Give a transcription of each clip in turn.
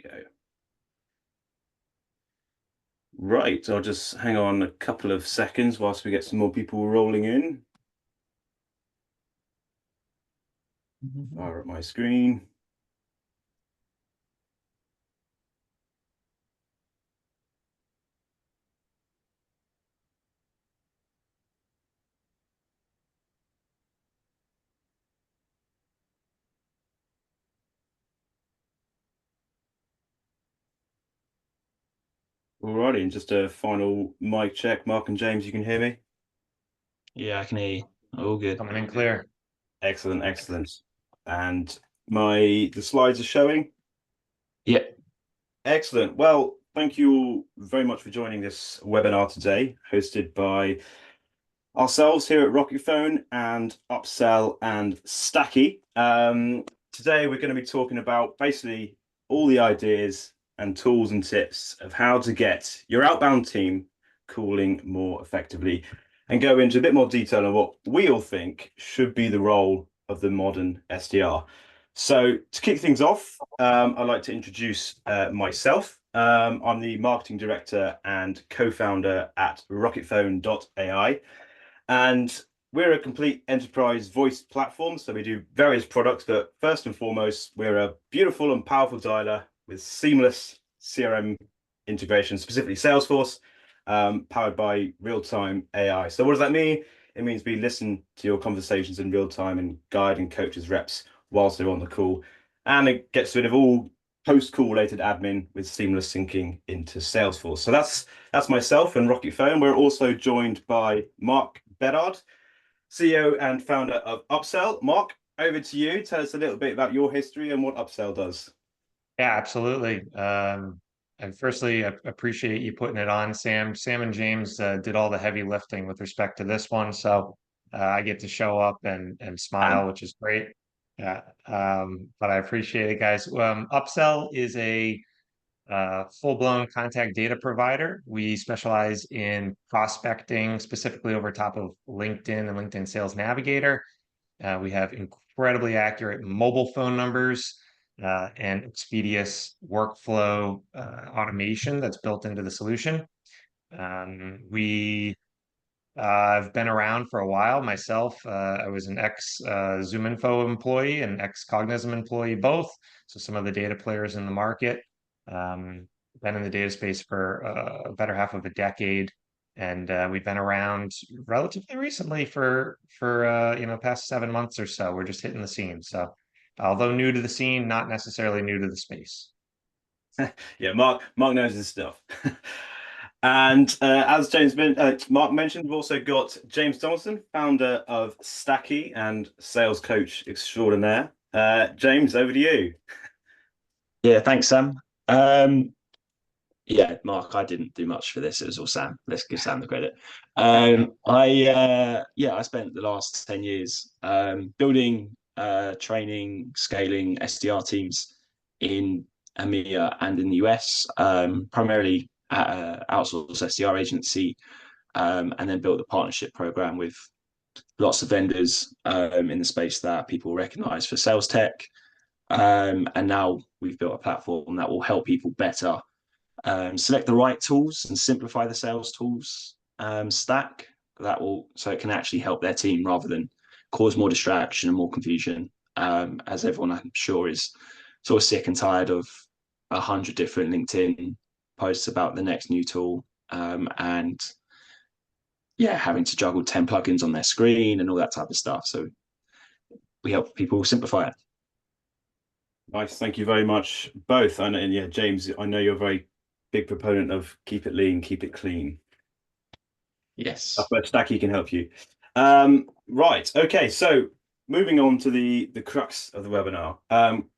Go. Right, I'll just hang on a couple of seconds whilst we get some more people rolling in. Fire up my screen. Alrighty, and just a final mic check. Mark and James, you can hear me? Yeah, I can hear you. All good. Coming in clear. Excellent, excellent. And the slides are showing. Yeah. Excellent. Well, thank you all very much for joining this webinar today, hosted by ourselves here at Rocket Phone and Upsell and Stacky. Today we're going to be talking about basically all the ideas and tools and tips of how to get your outbound team calling more effectively and go into a bit more detail on what we all think should be the role of the modern SDR. So to kick things off, I'd like to introduce myself. I'm the marketing director and co-founder at rocketphone.ai. And we're a complete enterprise voice platform. So we do various products, but first and foremost, we're a beautiful and powerful dialer with seamless CRM integration, specifically Salesforce, powered by real-time AI. So what does that mean? It means we listen to your conversations in real time and guide and coach as reps whilst they're on the call. And it gets rid of all post-call related admin with seamless syncing into Salesforce. So that's myself and Rocket Phone. We're also joined by Mark Bedard, CEO and founder of Upsell. Mark, over to you. Tell us a little bit about your history and what Upsell does. Yeah, absolutely. And firstly, I appreciate you putting it on, Sam. Sam and James did all the heavy lifting with respect to this one, so I get to show up and smile, which is great. Yeah, but I appreciate it, guys. Upsell is a full-blown contact data provider. We specialize in prospecting, specifically over top of LinkedIn and LinkedIn Sales Navigator. We have incredibly accurate mobile phone numbers and expeditious workflow automation that's built into the solution. We have been around for a while. Myself, I was an ex-ZoomInfo employee and ex-Cognizant employee both. So some of the data players in the market. Been in the data space for a better half of a decade. And we've been around relatively recently for past 7 months or so. We're just hitting the scene. So although new to the scene, not necessarily new to the space. Yeah, Mark knows his stuff. And as Mark mentioned, we've also got James Donaldson, founder of Stacky and sales coach extraordinaire. James, over to you. Yeah, thanks, Sam. Um, yeah, Mark, I didn't do much for this. It was all Sam. Let's give Sam the credit. I spent the last 10 years building, training, scaling SDR teams in EMEA and in the US, primarily at an outsourced SDR agency, and then built a partnership program with lots of vendors in the space that people recognize for sales tech. And now we've built a platform that will help people better select the right tools and simplify the sales tools stack so it can actually help their team rather than cause more distraction and more confusion. As everyone I'm sure is sort of sick and tired of 100 different LinkedIn posts about the next new tool, and yeah, having to juggle 10 plugins on their screen and all that type of stuff. So we help people simplify it. Nice, thank you very much, both. And yeah, James, I know you're a very big proponent of keep it lean, keep it clean. Yes. That's where Stacky can help you. Right, okay, so moving on to the crux of the webinar.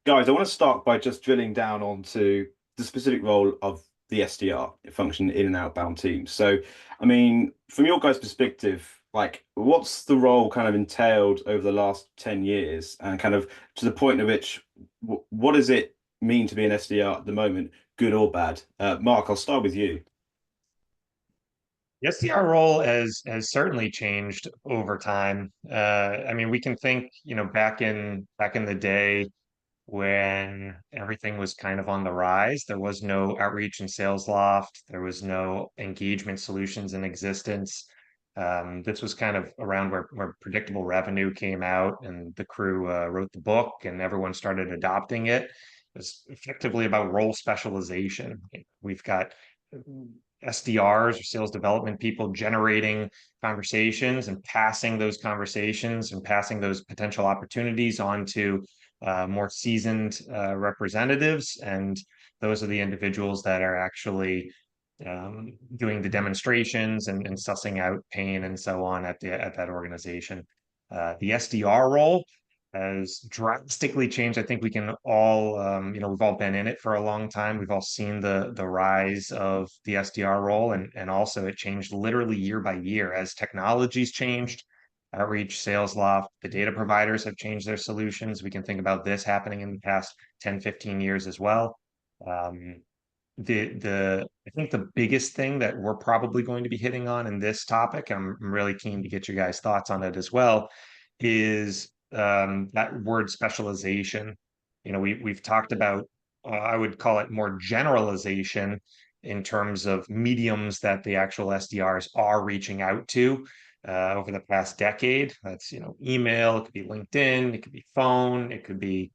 Guys, I want to start by just drilling down onto the specific role of the SDR function in an outbound team. So, I mean, from your guys' perspective, like what's the role kind of entailed over the last 10 years and kind of to the point of which, what does it mean to be an SDR at the moment, good or bad? Mark, I'll start with you. The SDR role has certainly changed over time. I mean, we can think, back in the day when everything was kind of on the rise. There was no outreach and sales loft. There was no engagement solutions in existence. This was kind of around where predictable revenue came out, and the crew wrote the book, and everyone started adopting it. It was effectively about role specialization. We've got SDRs or sales development people generating conversations and passing those conversations and passing those potential opportunities on to more seasoned representatives. And those are the individuals that are actually doing the demonstrations and sussing out pain and so on at that organization. The SDR role has drastically changed. I think we can all, we've all been in it for a long time. We've all seen the rise of the SDR role, and also it changed literally year by year as technologies changed. Outreach, sales loft, the data providers have changed their solutions. We can think about this happening in the past 10, 15 years as well. I think the biggest thing that we're probably going to be hitting on in this topic, I'm really keen to get your guys' thoughts on it as well, is that word specialization. We've talked about, I would call it more generalization in terms of mediums that the actual SDRs are reaching out to over the past decade. That's, email, it could be LinkedIn, it could be phone, it could be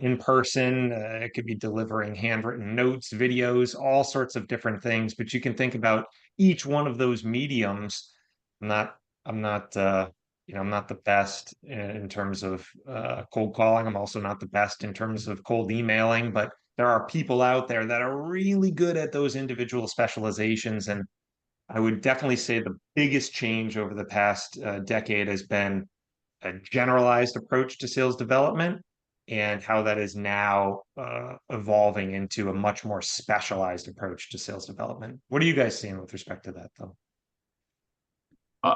in person, it could be delivering handwritten notes, videos, all sorts of different things. But you can think about each one of those mediums. I'm not the best in terms of cold calling. I'm also not the best in terms of cold emailing, but there are people out there that are really good at those individual specializations. And I would definitely say the biggest change over the past decade has been a generalized approach to sales development, and how that is now evolving into a much more specialized approach to sales development. What are you guys seeing with respect to that, though?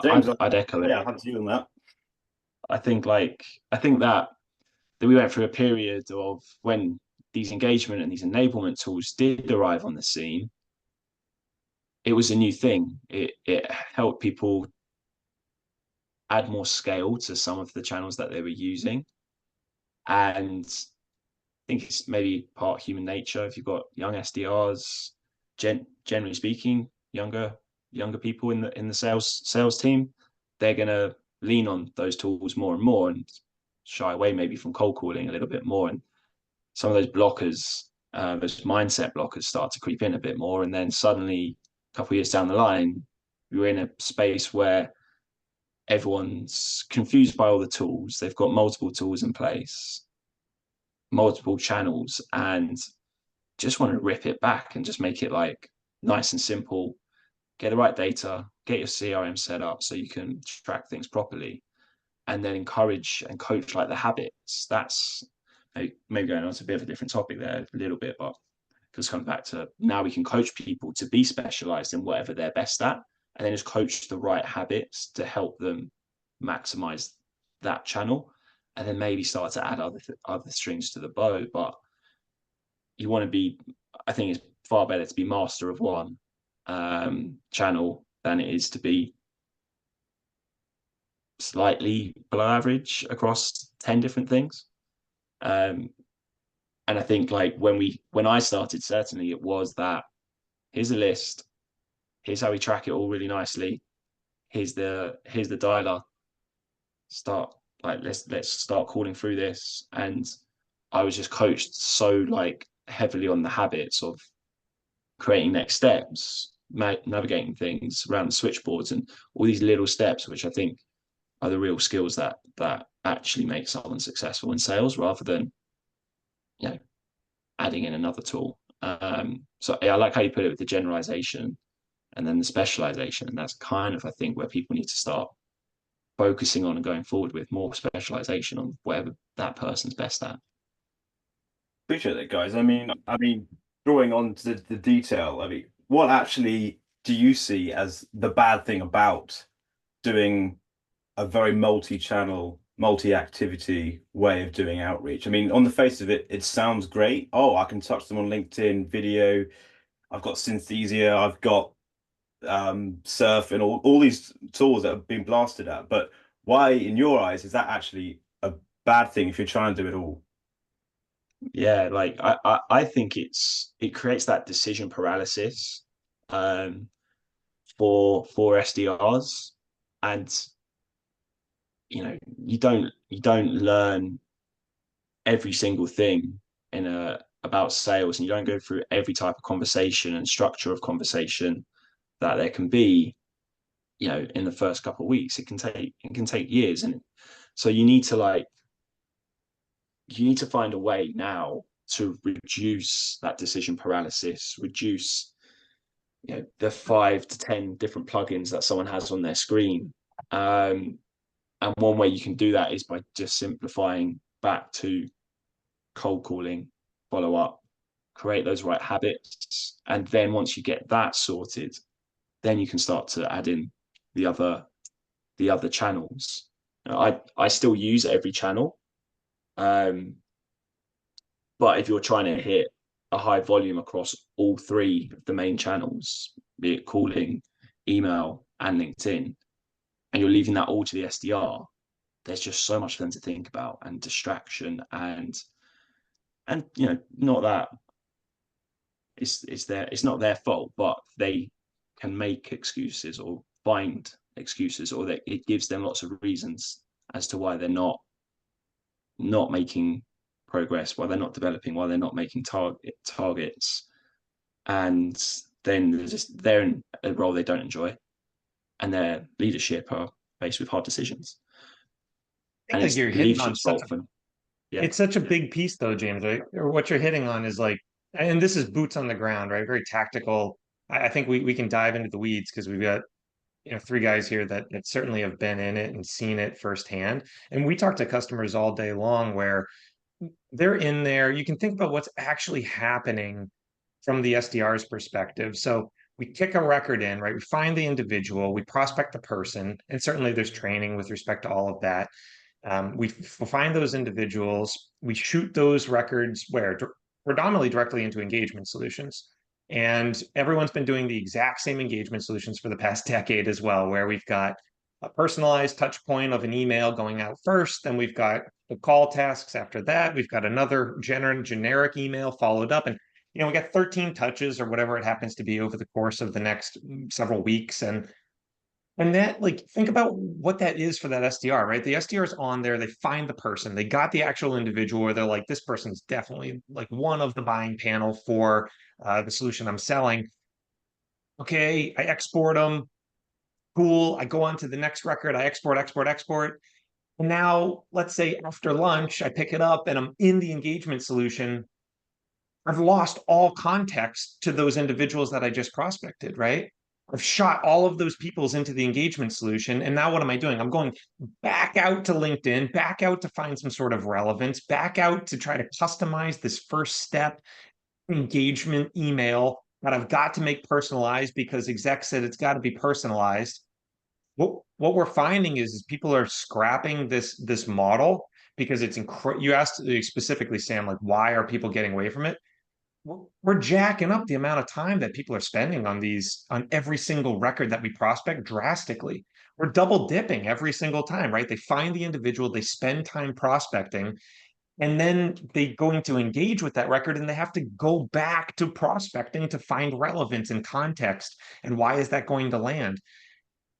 James, I'd echo it. Yeah, I'd you on that. I think that we went through a period of when these engagement and these enablement tools did arrive on the scene. It was a new thing. It helped people add more scale to some of the channels that they were using. And I think it's maybe part human nature. If you've got young SDRs, generally speaking, younger people in the sales team, they're gonna lean on those tools more and more and shy away maybe from cold calling a little bit more. And some of those blockers, those mindset blockers, start to creep in a bit more. And then suddenly, a couple of years down the line, you're in a space where everyone's confused by all the tools. They've got multiple tools in place, multiple channels, and just want to rip it back and just make it like nice and simple. Get the right data, get your CRM set up so you can track things properly, and then encourage and coach like the habits. That's maybe going on to a bit of a different topic there a little bit, but just come back to now we can coach people to be specialized in whatever they're best at, and then just coach the right habits to help them maximize that channel, and then maybe start to add other strings to the bow. But you want to be, I think it's far better to be master of one channel than it is to be slightly below average across 10 different things. And I think like when I started, certainly it was that here's a list, here's how we track it all really nicely, here's the dialer, start like let's start calling through this. And I was just coached so like heavily on the habits of creating next steps, navigating things around the switchboards and all these little steps, which I think are the real skills that actually make someone successful in sales, rather than adding in another tool. So yeah, I like how you put it with the generalization and then the specialization, and that's kind of I think where people need to start focusing on and going forward with more specialization on whatever that person's best at. Appreciate it, guys. I mean, drawing on to the detail. I mean, what actually do you see as the bad thing about doing a very multi-channel, multi-activity way of doing outreach? I mean, on the face of it, it sounds great. Oh, I can touch them on LinkedIn, video. I've got Synthesia. I've got Surf and all these tools that have been blasted at. But why, in your eyes, is that actually a bad thing if you're trying to do it all? Yeah, like I think it creates that decision paralysis um for SDRs. And you don't learn every single thing in a about sales, and you don't go through every type of conversation and structure of conversation that there can be, in the first couple of weeks. It can take years. And so you need to find a way now to reduce that decision paralysis, reduce the 5 to 10 different plugins that someone has on their screen. And one way you can do that is by just simplifying back to cold calling, follow up, create those right habits. And then once you get that sorted, then you can start to add in the other channels. I still use every channel. Um, but if you're trying to hit a high volume across all three of the main channels, be it calling, email, and LinkedIn, and you're leaving that all to the SDR, there's just so much for them to think about, and distraction, and not that it's not their fault, but they can make excuses or find excuses, or that it gives them lots of reasons as to why they're not making progress, why they're not developing, why they're not making targets. And then they're in a role they don't enjoy, and their leadership are faced with hard decisions. I And think like it's you're the hitting on leadership's such fault for, yeah. it's such a big piece though, James, right? Or what you're hitting on is like, and this is boots on the ground, right? Very tactical. I think we can dive into the weeds because we've got, three guys here that certainly have been in it and seen it firsthand. And we talk to customers all day long where they're in there. You can think about what's actually happening from the SDR's perspective. So we kick a record in, right? We find the individual, we prospect the person, and certainly there's training with respect to all of that. We find those individuals, we shoot those records where predominantly directly into engagement solutions. And everyone's been doing the exact same engagement solutions for the past decade as well, where we've got a personalized touch point of an email going out first. Then we've got the call tasks after that. We've got another generic email followed up. And, we got 13 touches or whatever it happens to be over the course of the next several weeks. And that, like, think about what that is for that SDR, right? The SDR is on there, they find the person, they got the actual individual where they're like, this person's definitely like one of the buying panel for the solution I'm selling. Okay, I export them. Cool. I go on to the next record. I export. And now, let's say after lunch, I pick it up and I'm in the engagement solution. I've lost all context to those individuals that I just prospected, right? I've shot all of those peoples into the engagement solution. And now what am I doing? I'm going back out to LinkedIn, back out to find some sort of relevance, back out to try to customize this first step engagement email that I've got to make personalized because exec said it's got to be personalized. What we're finding is people are scrapping this model because it's you asked specifically, Sam, like, why are people getting away from it? We're jacking up the amount of time that people are spending on every single record that we prospect drastically. We're double dipping every single time, right? They find the individual, they spend time prospecting, and then they going to engage with that record and they have to go back to prospecting to find relevance and context. And why is that going to land?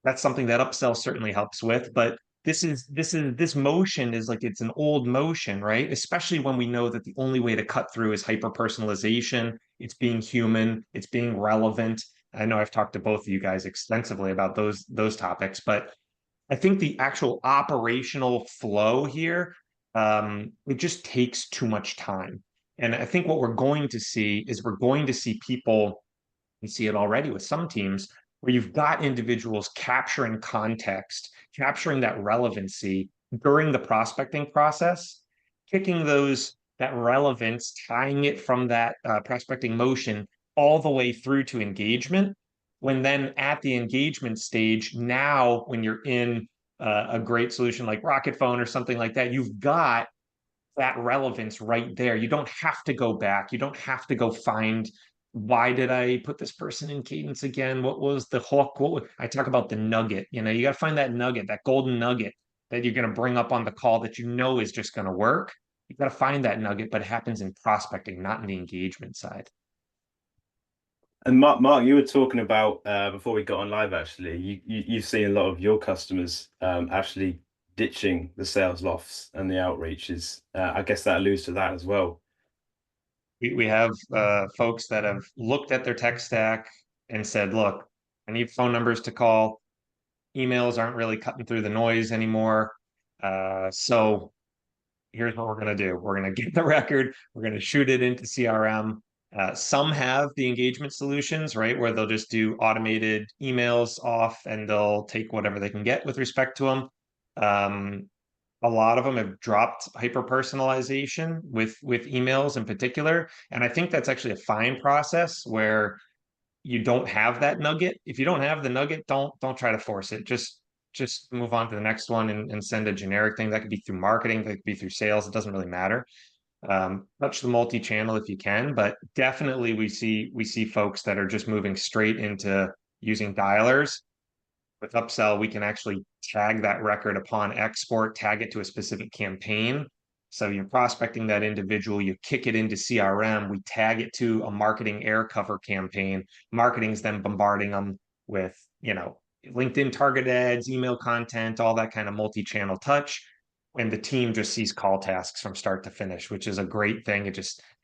That's something that upsell certainly helps with, but this motion is like, it's an old motion, right? Especially when we know that the only way to cut through is hyper personalization. It's being human, it's being relevant. I know I've talked to both of you guys extensively about those topics, but I think the actual operational flow here, it just takes too much time. And I think what we're going to see is we're going to see people, you see it already with some teams, where you've got individuals capturing context, capturing that relevancy during the prospecting process, kicking that relevance, tying it from that prospecting motion all the way through to engagement. When then at the engagement stage, now when you're in a great solution like Rocket Phone or something like that, you've got that relevance right there. You don't have to go back. You don't have to go find, why did I put this person in cadence again? What was the hook? I talk about the nugget? You got to find that nugget, that golden nugget that you're going to bring up on the call that is just going to work. you've got to find that nugget, but it happens in prospecting, not in the engagement side. And Mark, you were talking about before we got on live. Actually, you've seen a lot of your customers actually ditching the sales lofts and the outreaches. I guess that alludes to that as well. We have folks that have looked at their tech stack and said, look, I need phone numbers to call. Emails aren't really cutting through the noise anymore. So here's what we're going to do. We're going to get the record. We're going to shoot it into CRM. Some have the engagement solutions, right, where they'll just do automated emails off and they'll take whatever they can get with respect to them. A lot of them have dropped hyper personalization with emails in particular, and I think that's actually a fine process where you don't have that nugget. If you don't have the nugget, don't try to force it. Just move on to the next one and send a generic thing. That could be through marketing, that could be through sales. It doesn't really matter. Touch the multi-channel if you can, but definitely we see folks that are just moving straight into using dialers. With upsell, we can actually tag that record upon export, tag it to a specific campaign. So you're prospecting that individual, you kick it into CRM, we tag it to a marketing air cover campaign. Marketing's then bombarding them with, LinkedIn target ads, email content, all that kind of multi-channel touch. And the team just sees call tasks from start to finish, which is a great thing.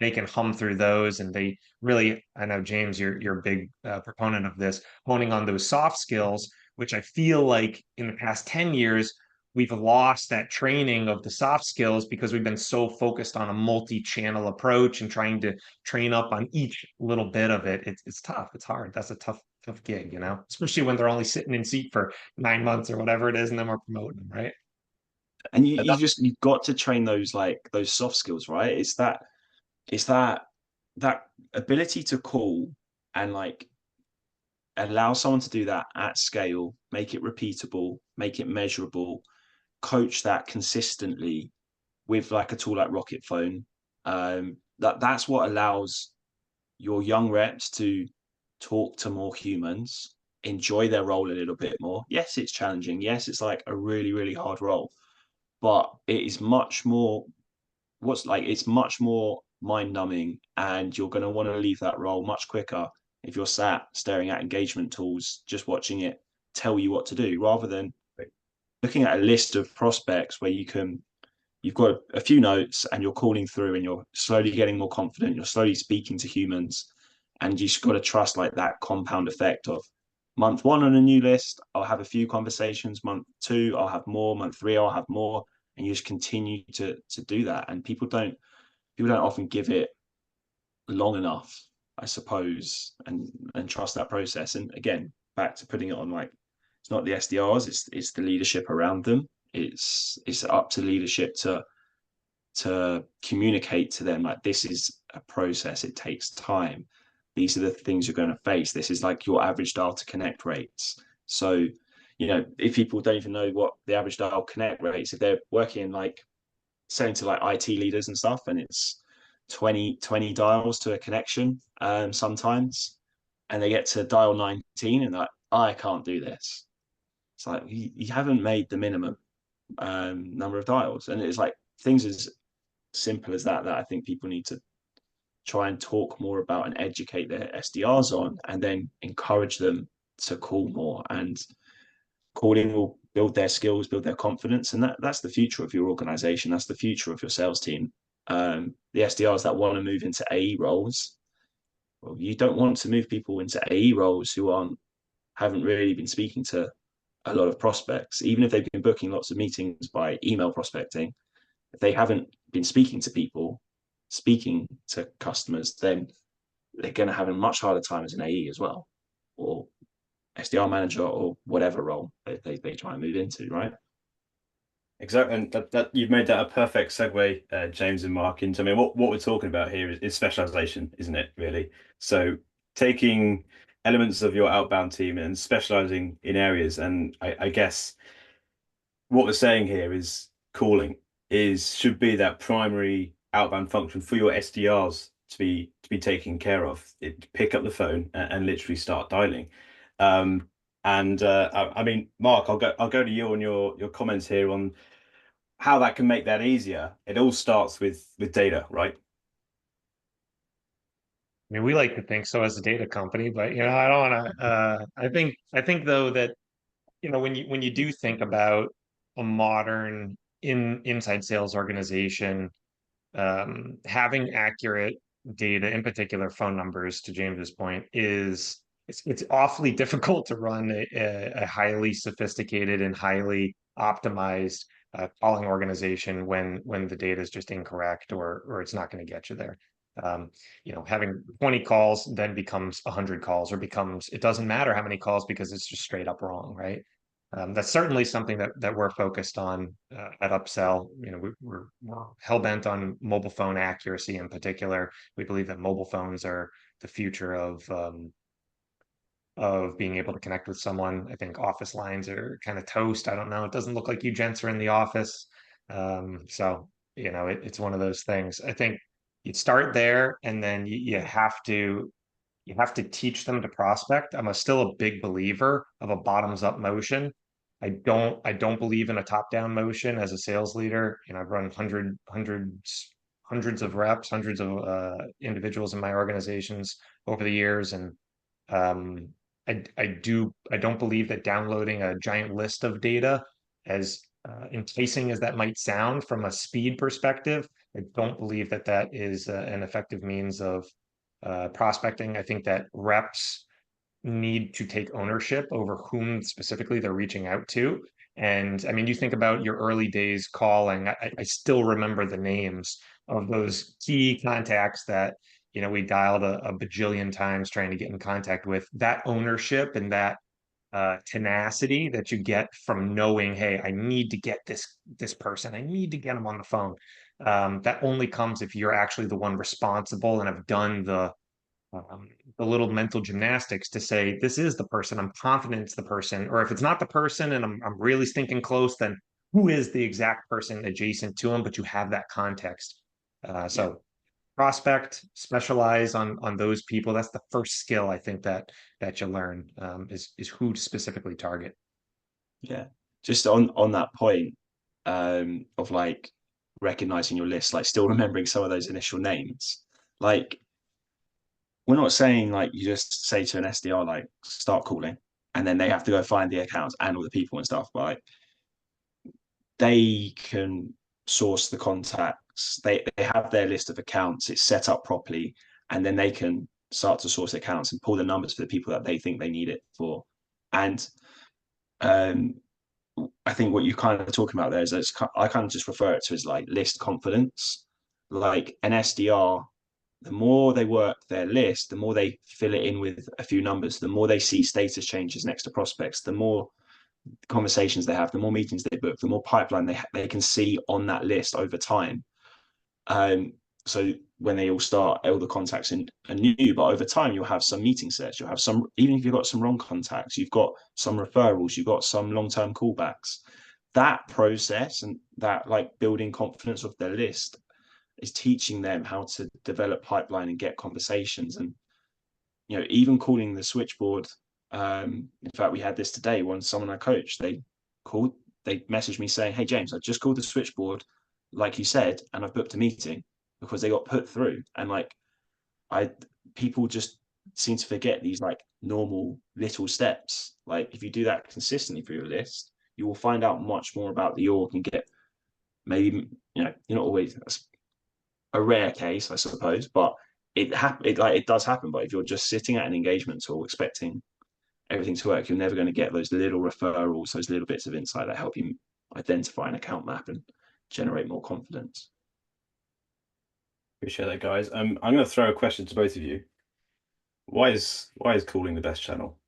They can hum through those, and they really, I know James, you're a big proponent of this, honing on those soft skills, which I feel like in the past 10 years, we've lost that training of the soft skills because we've been so focused on a multi-channel approach and trying to train up on each little bit of it. It's tough. It's hard. That's a tough gig, especially when they're only sitting in seat for 9 months or whatever it is, and then we're promoting them, right? And you've got to train those soft skills, right? It's that ability to call and allow someone to do that at scale, make it repeatable, make it measurable, coach that consistently with a tool like Rocket Phone. That's what allows your young reps to talk to more humans, enjoy their role a little bit more. Yes, it's challenging. Yes, it's a really, really hard role, but it is much more it's much more mind-numbing, and you're going to want to leave that role much quicker if you're sat staring at engagement tools, just watching it tell you what to do, rather than looking at a list of prospects where you've got a few notes and you're calling through and you're slowly getting more confident, you're slowly speaking to humans, and you've got to trust that compound effect of month 1 on a new list, I'll have a few conversations, month 2, I'll have more, month 3, I'll have more, and you just continue to do that. And people don't often give it long enough, I suppose, and trust that process. And again, back to putting it on it's not the SDRs, it's the leadership around them. It's up to leadership to communicate to them this is a process, it takes time, these are the things you're going to face, this is your average dial to connect rates. So if people don't even know what the average dial connect rates, if they're working selling to IT leaders and stuff, and it's 20 dials to a connection sometimes, and they get to dial 19 and I can't do this. It's you haven't made the minimum number of dials. And it's things as simple as that I think people need to try and talk more about and educate their SDRs on, and then encourage them to call more. And calling will build their skills, build their confidence, and that's the future of your organization. That's the future of your sales team. The SDRs that want to move into AE roles, well, you don't want to move people into AE roles who haven't really been speaking to a lot of prospects. Even if they've been booking lots of meetings by email prospecting, if they haven't been speaking to people, speaking to customers, then they're going to have a much harder time as an AE as well, or SDR manager, or whatever role they try and move into, right? Exactly, and that you've made that a perfect segue, James and Mark, into what we're talking about here is specialization, isn't it? Really. So taking elements of your outbound team and specializing in areas, and I guess what we're saying here is calling should be that primary outbound function for your SDRs to be taken care of. Pick up the phone and literally start dialing. I mean, Mark, I'll go to you on your comments here on how that can make that easier, it all starts with data, right? I mean, we like to think so as a data company, but I don't want to. I think though that when you do think about a modern inside sales organization, having accurate data, in particular phone numbers, to James's point, is it's awfully difficult to run a highly sophisticated and highly optimized calling organization when the data is just incorrect or it's not going to get you there. Um, having 20 calls then becomes 100 calls, or becomes, it doesn't matter how many calls because it's just straight up wrong, right? That's certainly something that we're focused on at Upsell. We're hell bent on mobile phone accuracy in particular. We believe that mobile phones are the future of being able to connect with someone. I think office lines are kind of toast. I don't know. It doesn't look like you gents are in the office. It's one of those things. I think you start there, and then you have to teach them to prospect. I'm still a big believer of a bottoms up motion. I don't believe in a top down motion as a sales leader. I've run hundreds of reps, hundreds of individuals in my organizations over the years, and um, I don't believe that downloading a giant list of data, as enticing as that might sound from a speed perspective, I don't believe that that is an effective means of prospecting. I think that reps need to take ownership over whom specifically they're reaching out to. And I mean, you think about your early days calling, I still remember the names of those key contacts that, we dialed a bajillion times trying to get in contact with. That ownership and that tenacity that you get from knowing, hey, I need to get this person, I need to get them on the phone. That only comes if you're actually the one responsible and have done the little mental gymnastics to say, this is the person, I'm confident it's the person. Or if it's not the person and I'm really stinking close, then who is the exact person adjacent to him? But you have that context. So prospect, specialize on those people. That's the first skill I think that you learn, is who to specifically target. Yeah. Just on that point, of like recognizing your list, like still remembering some of those initial names. Like, we're not saying like you just say to an SDR like start calling and then they have to go find the accounts and all the people and stuff, but like they can source the contacts. They have their list of accounts, it's set up properly, and then they can start to source accounts and pull the numbers for the people that they think they need it for. And um, I think what you kind of talking about there is I kind of just refer it to as like list confidence. Like an SDR, the more they work their list, the more they fill it in with a few numbers, the more they see status changes next to prospects, the more conversations they have, the more meetings they book, the more pipeline they can see on that list over time. So when they all start, all the contacts are new, but over time you'll have some meeting sets, you'll have some, even if you've got some wrong contacts, you've got some referrals, you've got some long-term callbacks. That process and that like building confidence of their list is teaching them how to develop pipeline and get conversations. And even calling the switchboard. In fact, we had this today when someone I coached, they messaged me saying, "Hey James, I just called the switchboard, like you said, and I've booked a meeting," because they got put through. And like I people just seem to forget these like normal little steps. Like if you do that consistently for your list, you will find out much more about the org and get maybe, you're not always, that's a rare case, I suppose, but it does happen. But if you're just sitting at an engagement tool expecting everything to work, you're never going to get those little referrals, those little bits of insight that help you identify an account map and generate more confidence. Appreciate that, guys. I'm going to throw a question to both of you. Why is calling the best channel?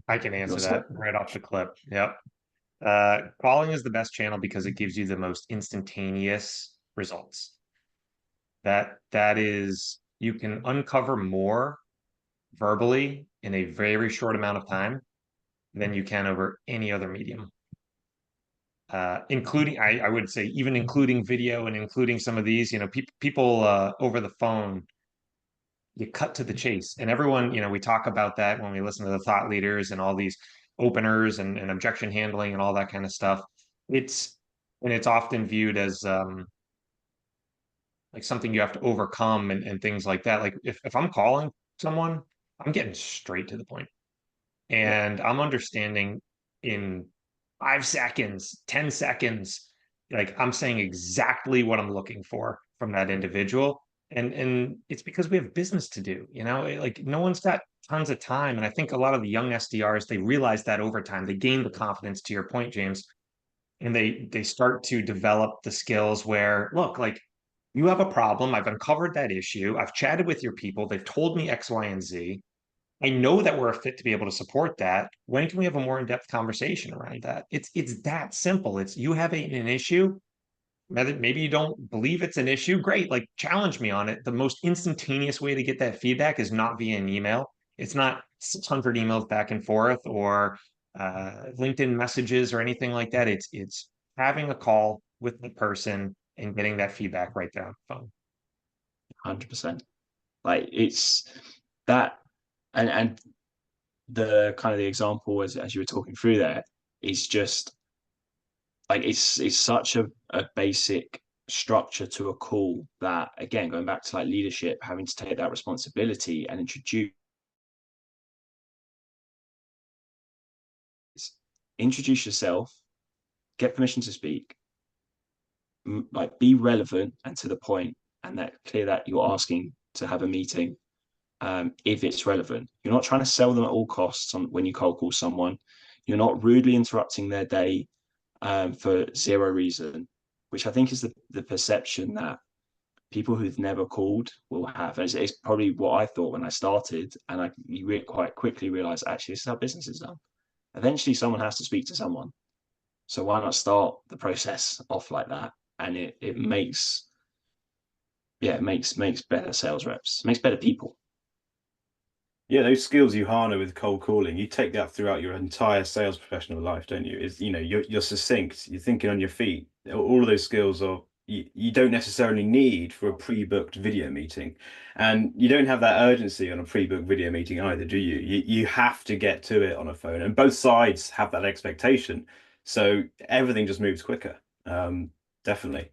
I can answer that right off the clip. Yep. Calling is the best channel because it gives you the most instantaneous results. That is, you can uncover more verbally in a very short amount of time than you can over any other medium. Including, I would say, even including video and including some of these, people over the phone, you cut to the chase. And everyone, we talk about that when we listen to the thought leaders and all these openers and objection handling and all that kind of stuff. It's often viewed as like something you have to overcome and things like that. Like if I'm calling someone, I'm getting straight to the point. And I'm understanding in 5 seconds, 10 seconds, like I'm saying exactly what I'm looking for from that individual. And it's because we have business to do, like no one's got tons of time. And I think a lot of the young SDRs, they realize that over time, they gain the confidence, to your point, James, and they start to develop the skills where, look, like you have a problem, I've uncovered that issue, I've chatted with your people, they've told me X, Y, and Z. I know that we're a fit to be able to support that. When can we have a more in-depth conversation around that? It's that simple. It's you have an issue. Maybe you don't believe it's an issue. Great, like challenge me on it. The most instantaneous way to get that feedback is not via an email. It's not 600 emails back and forth or LinkedIn messages or anything like that. It's having a call with the person and getting that feedback right there on the phone. 100%. Like it's that, and the kind of the example as you were talking through there is just like it's such a basic structure to a call that, again, going back to like leadership, having to take that responsibility and introduce yourself, get permission to speak, like be relevant and to the point, and that clear that you're asking to have a meeting. If it's relevant, you're not trying to sell them at all costs when you cold call someone. You're not rudely interrupting their day for zero reason, which I think is the perception that people who've never called will have. It's probably what I thought when I started, and you quite quickly realize, actually, this is how business is done. Eventually, someone has to speak to someone. So why not start the process off like that? And it makes better sales reps, makes better people. Yeah, those skills you harness with cold calling, you take that throughout your entire sales professional life, don't you? Is you're succinct, you're thinking on your feet. All of those skills are you don't necessarily need for a pre-booked video meeting, and you don't have that urgency on a pre-booked video meeting either, do you? You have to get to it on a phone, and both sides have that expectation, so everything just moves quicker. Definitely.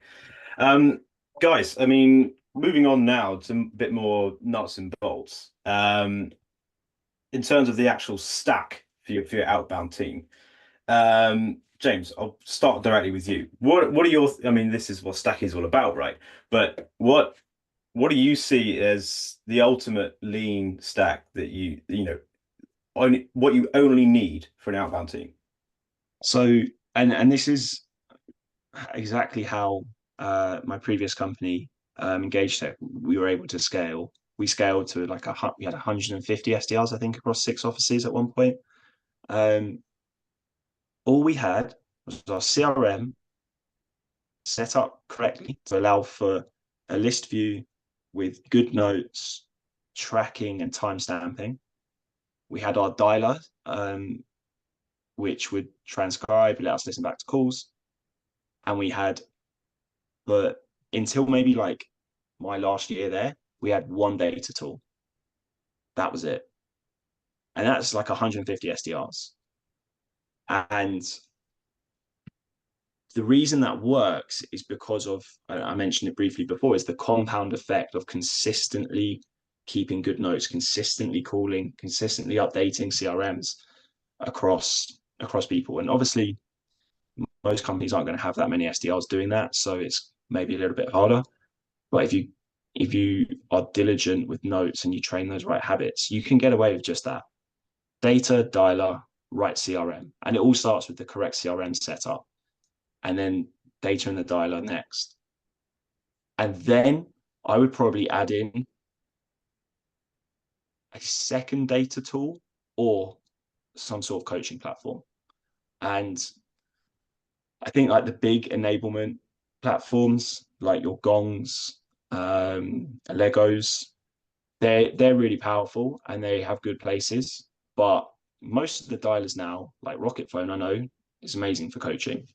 Guys, I mean, moving on now to a bit more nuts and bolts. In terms of the actual stack for your outbound team, James, I'll start directly with you. What are your? I mean, this is what stack is all about, right? But what do you see as the ultimate lean stack that what you only need for an outbound team? So, and this is exactly how my previous company Engage Tech, we were able to scale. We scaled to like we had 150 SDRs, I think, across 6 offices at one point. All we had was our CRM set up correctly to allow for a list view with good notes, tracking, and timestamping. We had our dialer, which would transcribe, let us listen back to calls. And we had, but until maybe like my last year there, we had one data tool. That was it. And that's like 150 SDRs. And the reason that works is because of, I mentioned it briefly before, is the compound effect of consistently keeping good notes, consistently calling, consistently updating CRMs across people. And obviously, most companies aren't going to have that many SDRs doing that, so it's maybe a little bit harder. But if you are diligent with notes and you train those right habits, you can get away with just that. Data, dialer, right CRM. And it all starts with the correct CRM setup. And then data in the dialer next. And then I would probably add in a second data tool or some sort of coaching platform. And I think like the big enablement platforms, like your Gongs, Legos, they're really powerful and they have good places. But most of the dialers now, like Rocket Phone, I know, is amazing for coaching.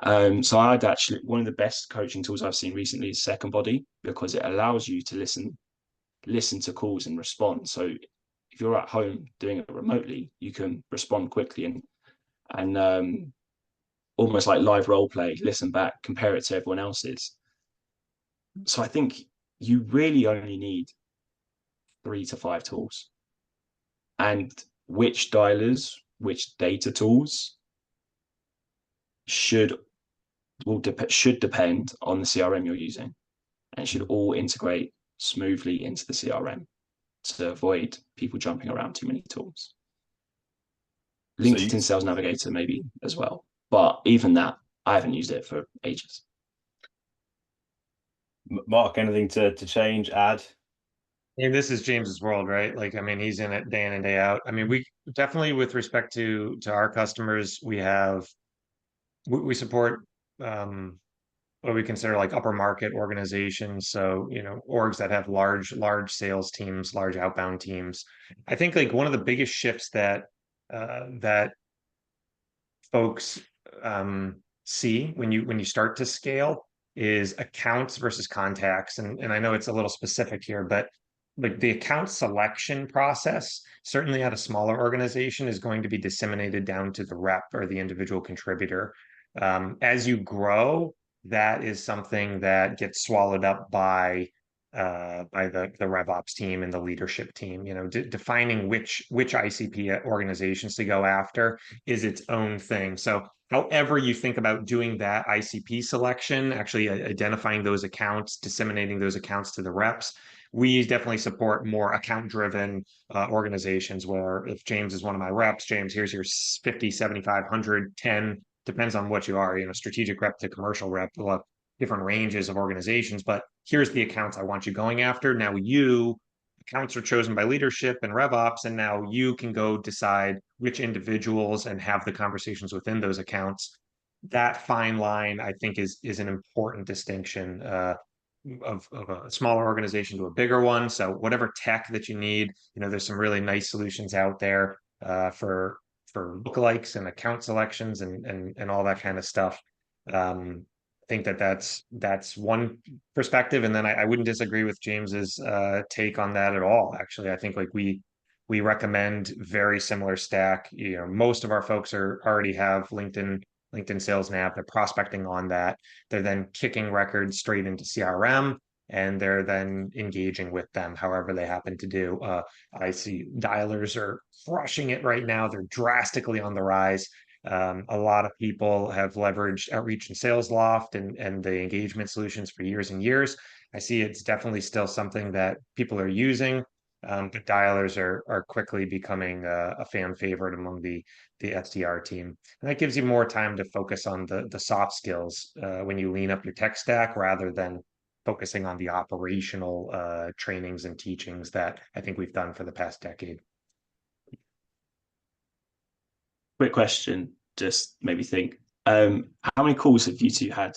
So I'd actually, one of the best coaching tools I've seen recently is Second Body, because it allows you to listen to calls and respond. So if you're at home doing it remotely, you can respond quickly and almost like live role play, listen back, compare it to everyone else's. So I think you really only need 3 to 5 tools, and which dialers, which data tools should depend on the CRM you're using, and should all integrate smoothly into the CRM to avoid people jumping around too many tools. LinkedIn Sales Navigator maybe as well, but even that, I haven't used it for ages. Mark, anything to change, add? And this is James's world, right? Like, I mean, he's in it day in and day out. I mean, we definitely, with respect to our customers, we support what we consider like upper market organizations. So, orgs that have large sales teams, large outbound teams. I think like one of the biggest shifts that that folks see when you start to scale is accounts versus contacts. And I know it's a little specific here, but like the account selection process, certainly at a smaller organization, is going to be disseminated down to the rep or the individual contributor. As you grow, that is something that gets swallowed up by the RevOps team and the leadership team. Defining which ICP organizations to go after is its own thing. So however you think about doing that ICP selection, actually identifying those accounts, disseminating those accounts to the reps, we definitely support more account-driven organizations where if James is one of my reps, James, here's your 50, 75, 100, 10, depends on what you are, strategic rep to commercial rep. We'll have different ranges of organizations, but here's the accounts I want you going after. Now accounts are chosen by leadership and RevOps, and now you can go decide which individuals and have the conversations within those accounts. That fine line, I think, is an important distinction of a smaller organization to a bigger one. So whatever tech that you need, there's some really nice solutions out there for lookalikes and account selections and all that kind of stuff. I think that's one perspective, and then I wouldn't disagree with James's take on that at all. Actually, I think like we recommend very similar stack. Most of our folks already have LinkedIn Sales Nav. They're prospecting on that. They're then kicking records straight into CRM, and they're then engaging with them however they happen to do. I see dialers are crushing it right now. They're drastically on the rise. A lot of people have leveraged Outreach and Sales Loft and the engagement solutions for years and years. I see it's definitely still something that people are using, but dialers are quickly becoming a fan favorite among the SDR team. And that gives you more time to focus on the soft skills when you lean up your tech stack rather than focusing on the operational trainings and teachings that I think we've done for the past decade. Quick question, just maybe think. How many calls have you two had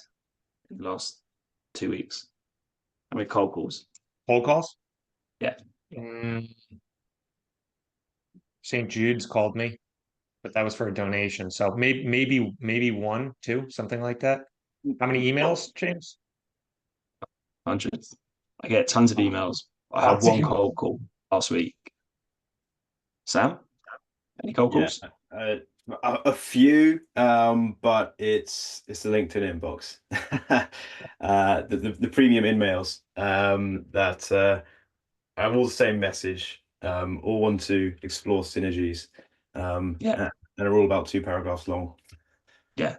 in the last 2 weeks? How many cold calls? Cold calls? Yeah. St. Jude's called me, but that was for a donation. So maybe 1, 2, something like that. How many emails, James? Hundreds. I get tons of emails. I had one cold call last week. Sam, any cold calls? A few, but it's the LinkedIn inbox, the premium in-mails that have all the same message, all want to explore synergies, and are all about 2 paragraphs long. Yeah,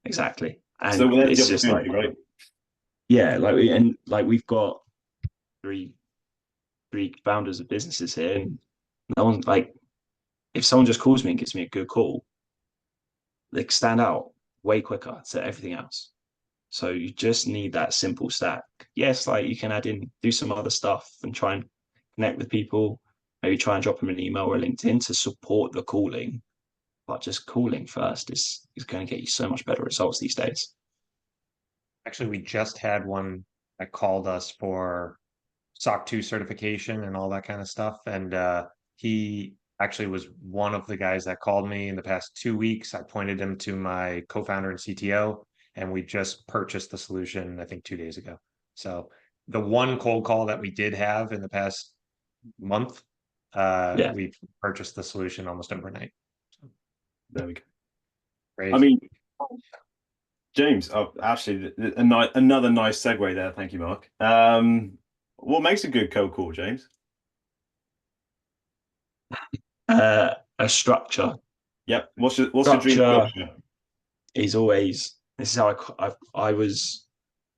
exactly. And so it's just like, right? Yeah, we've got three founders of businesses here, and no one's like, if someone just calls me and gives me a good call, they stand out way quicker to everything else. So you just need that simple stack. Yes, like you can do some other stuff and try and connect with people, maybe try and drop them an email or a LinkedIn to support the calling. But just calling first is going to get you so much better results these days. Actually, we just had one that called us for SOC 2 certification and all that kind of stuff. And he actually was one of the guys that called me in the past 2 weeks. I pointed him to my co-founder and CTO, and we just purchased the solution, I think 2 days ago. So the one cold call that we did have in the past month, we purchased the solution almost overnight. There we go. Great. I mean, James, actually, another nice segue there. Thank you, Mark. What makes a good cold call, James? A structure. Yep. What's your dream structure? Is always, this is how I was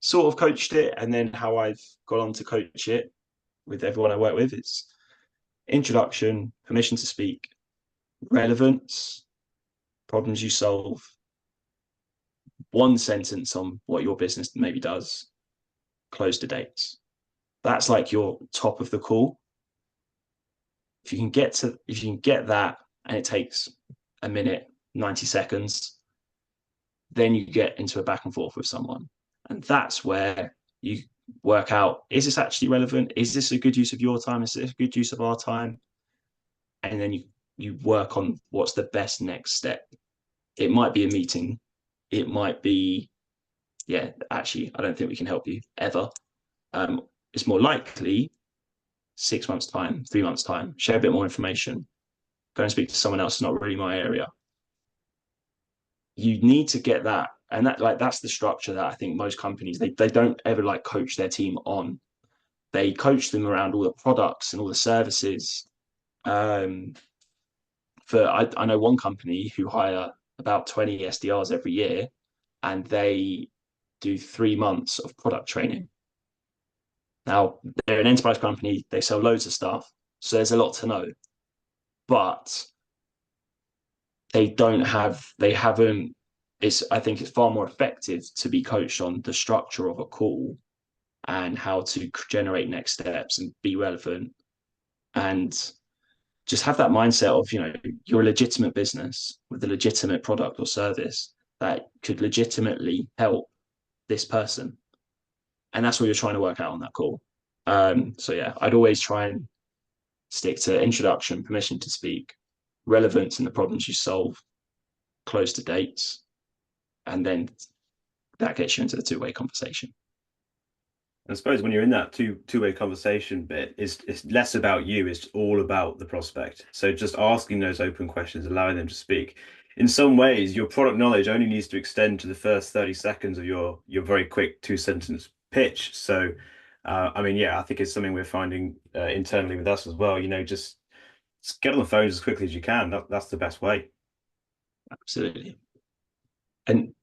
sort of coached it, and then how I've gone on to coach it with everyone I work with. It's introduction, permission to speak, relevance, problems you solve, one sentence on what your business maybe does, close to dates. That's like your top of the call. If you can get that, and it takes a minute, 90 seconds, then you get into a back and forth with someone. And that's where you work out, is this actually relevant? Is this a good use of your time? Is this a good use of our time? And then you work on what's the best next step. It might be a meeting. It might be, actually, I don't think we can help you ever. It's more likely 6 months' time, 3 months' time, share a bit more information, go and speak to someone else, not really my area. You need to get that. And that's the structure that I think most companies, they don't ever like coach their team on. They coach them around all the products and all the services. I know one company who hire about 20 SDRs every year, and they do 3 months of product training. Now, they're an enterprise company, they sell loads of stuff, so there's a lot to know. But I think it's far more effective to be coached on the structure of a call and how to generate next steps and be relevant, and just have that mindset of, you're a legitimate business with a legitimate product or service that could legitimately help this person. And that's what you're trying to work out on that call. I'd always try and stick to introduction, permission to speak, relevance in the problems you solve, close to dates, and then that gets you into the two-way conversation. I suppose when you're in that two-way conversation bit, it's less about you, it's all about the prospect. So just asking those open questions, allowing them to speak. In some ways, your product knowledge only needs to extend to the first 30 seconds of your very quick 2-sentence pitch. So, I think it's something we're finding internally with us as well. Just get on the phones as quickly as you can. That's the best way. Absolutely. And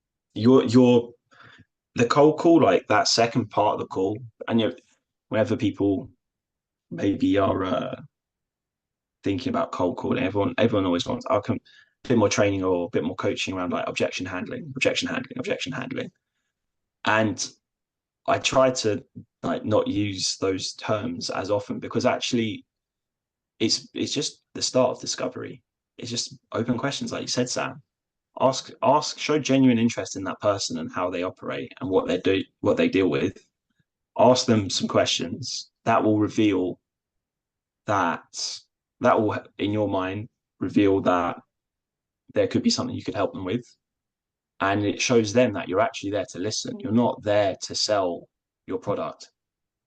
the cold call, like that second part of the call, and whenever people maybe are thinking about cold calling, everyone always wants a bit more training or a bit more coaching around like objection handling. And I try to not use those terms as often, because actually it's just the start of discovery. It's just open questions, like you said, Sam. Show genuine interest in that person and how they operate and what they deal with. Ask them some questions that will reveal that will, in your mind, reveal that there could be something you could help them with. And it shows them that you're actually there to listen. You're not there to sell your product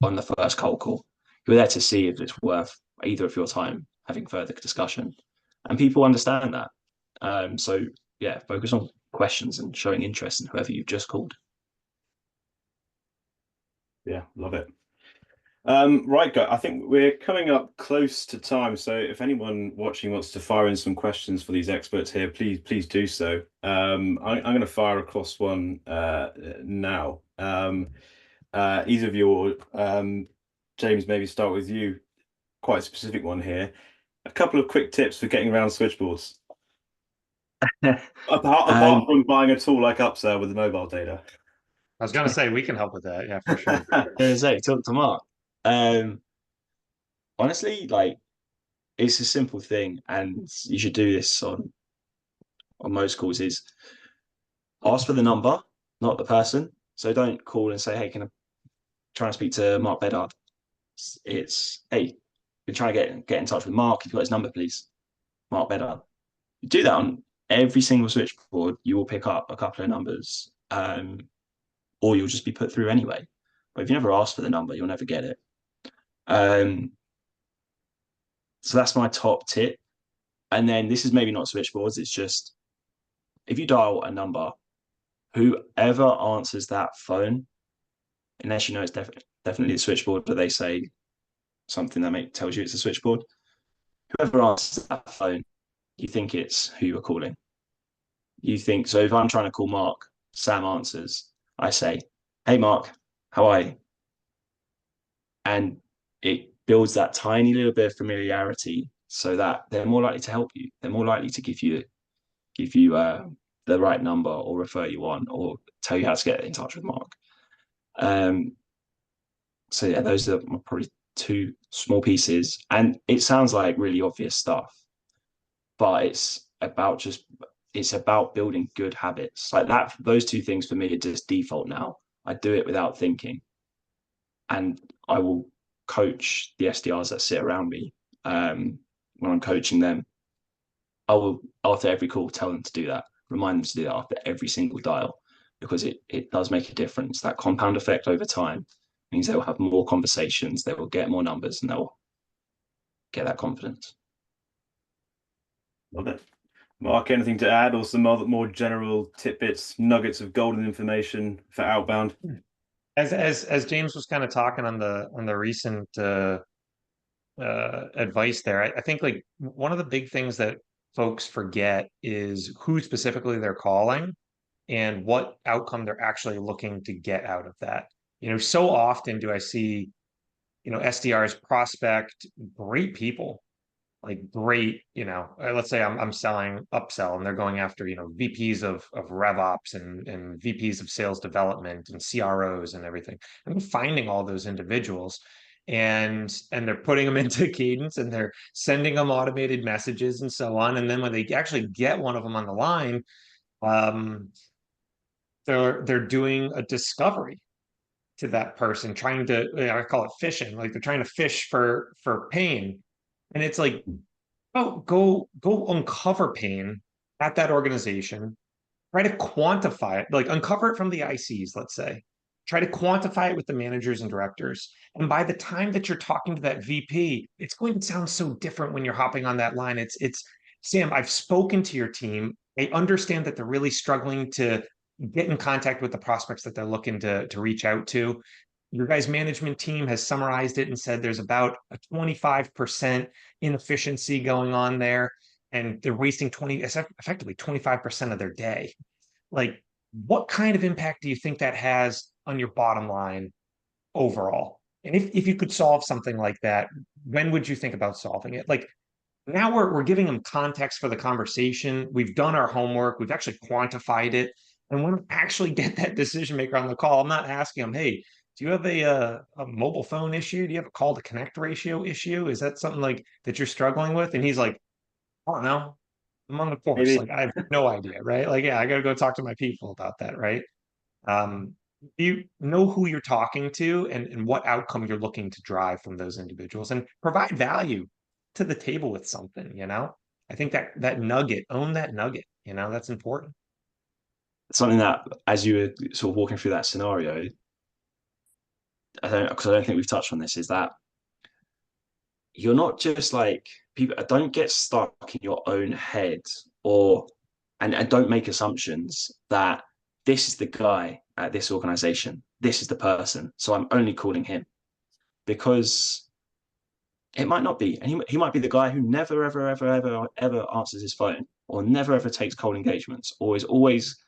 on the first cold call. You're there to see if it's worth either of your time having further discussion. And people understand that. Focus on questions and showing interest in whoever you've just called. Yeah, love it. Right, guys, I think we're coming up close to time. So if anyone watching wants to fire in some questions for these experts here, please do so. I'm going to fire across one now. Either of you, James, maybe start with you. Quite a specific one here. A couple of quick tips for getting around switchboards. Apart from buying a tool like Upsell with the mobile data. I was going to say we can help with that. Yeah, for sure. Talk to Mark. Honestly, it's a simple thing, and you should do this on most calls, is ask for the number, not the person. So don't call and say, hey, can I try and speak to Mark Bedard? It's, hey, been trying to get in touch with Mark. If you've got his number, please. Mark Bedard. You do that on every single switchboard, you will pick up a couple of numbers, or you'll just be put through anyway. But if you never ask for the number, you'll never get it. So that's my top tip. And then this is maybe not switchboards. It's just if you dial a number, whoever answers that phone, unless you know it's definitely a switchboard, but they say something that tells you it's a switchboard. Whoever answers that phone, you think it's who you're calling. You think, so if I'm trying to call Mark, Sam answers, I say, hey, Mark, how are you? And it builds that tiny little bit of familiarity so that they're more likely to help you. They're more likely to give you the right number or refer you on or tell you how to get in touch with Mark. So yeah, those are probably two small pieces. And it sounds like really obvious stuff, but it's about building good habits. Like that, those two things for me are just default now. I do it without thinking. And I will coach the SDRs that sit around me when I'm coaching them. I will, after every call, tell them to do that, remind them to do that after every single dial, because it does make a difference. That compound effect over time means they will have more conversations, they will get more numbers, and they'll get that confidence. Love it. Mark, anything to add, or some other more general tidbits, nuggets of golden information for outbound? As James was kind of talking on the recent advice there, I think like one of the big things that folks forget is who specifically they're calling and what outcome they're actually looking to get out of that. So often do I see, SDRs prospect great people, like great, let's say I'm selling upsell and they're going after, VPs of RevOps and VPs of sales development and CROs and everything. I'm finding all those individuals and they're putting them into Cadence and they're sending them automated messages and so on. And then when they actually get one of them on the line, they're doing a discovery to that person, trying to, I call it fishing, like they're trying to fish for pain. And it's like, oh, go uncover pain at that organization, try to quantify it, like uncover it from the ICs, let's say. Try to quantify it with the managers and directors. And by the time that you're talking to that VP, it's going to sound so different when you're hopping on that line. It's Sam, I've spoken to your team. I understand that they're really struggling to get in contact with the prospects that they're looking to reach out to. Your guys' management team has summarized it and said there's about a 25% inefficiency going on there, and they're wasting effectively 25% of their day. Like, what kind of impact do you think that has on your bottom line overall? And if you could solve something like that, when would you think about solving it? Like, now we're giving them context for the conversation. We've done our homework. We've actually quantified it. And when we actually get that decision maker on the call, I'm not asking them, hey, do you have a mobile phone issue? Do you have a call to connect ratio issue? Is that something like that you're struggling with? And he's like, I don't know. I'm on the course. Maybe. Like, I have no idea, right? Like, yeah, I got to go talk to my people about that, right? You know who you're talking to and what outcome you're looking to drive from those individuals and provide value to the table with something. I think that nugget, own that nugget, that's important. Something that, as you were sort of walking through that scenario, because I don't think we've touched on this, is that you're not just like people. Don't get stuck in your own head, and don't make assumptions that this is the guy at this organization, this is the person, so I'm only calling him, because it might not be, and he might be the guy who never ever answers his phone, or never ever takes cold engagements, or is always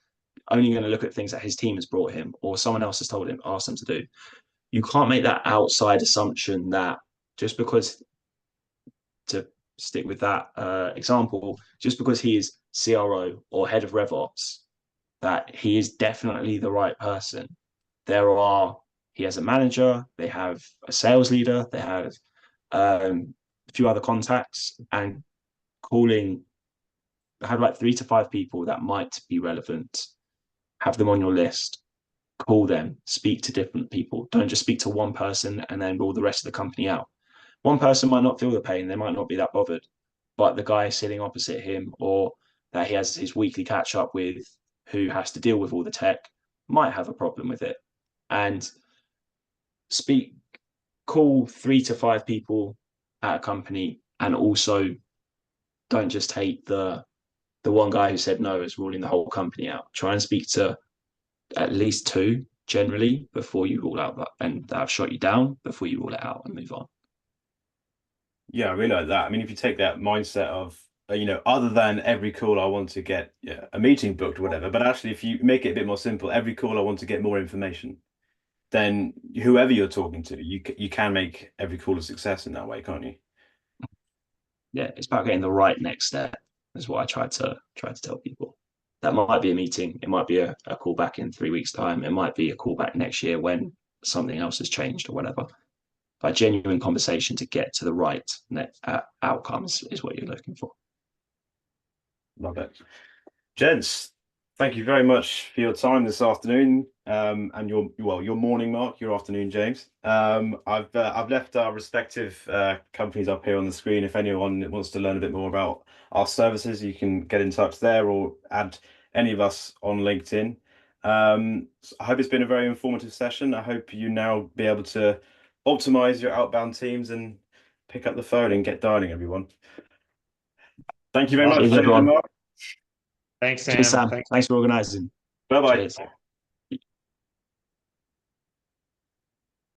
only going to look at things that his team has brought him or someone else has asked him to do. You can't make that outside assumption that just because, to stick with that example, just because he is CRO or head of RevOps, that he is definitely the right person. He has a manager, they have a sales leader, they have a few other contacts, and have like 3 to 5 people that might be relevant. Have them on your list, call them, speak to different people. Don't just speak to one person and then rule the rest of the company out. One person might not feel the pain, they might not be that bothered, but the guy sitting opposite him, or that he has his weekly catch up with, who has to deal with all the tech, might have a problem with it. And call 3 to 5 people at a company and also don't just take the one guy who said no as ruling the whole company out. Try and speak to at least two generally before you rule out that, and that have shot you down before you rule it out and move on. Yeah, I really like that. I mean, if you take that mindset of, other than every call I want to get a meeting booked or whatever, but actually if you make it a bit more simple, every call I want to get more information, then whoever you're talking to, you can make every call a success in that way, can't you? Yeah, it's about getting the right next step. Is what I try to tell people. That might be a meeting. It might be a call back in 3 weeks' time. It might be a call back next year when something else has changed or whatever. But genuine conversation to get to the right outcomes is what you're looking for. Love it. Gents, thank you very much for your time this afternoon, and your morning, Mark, your afternoon, James. I've left our respective companies up here on the screen. If anyone wants to learn a bit more about our services, you can get in touch there or add any of us on LinkedIn. So I hope it's been a very informative session. I hope you now be able to optimize your outbound teams and pick up the phone and get dialing, everyone. Thank you very much, Cheers, everyone. Mark. Thanks, Sam. Cheers, Sam. Thanks for organising. Bye bye. Cheers.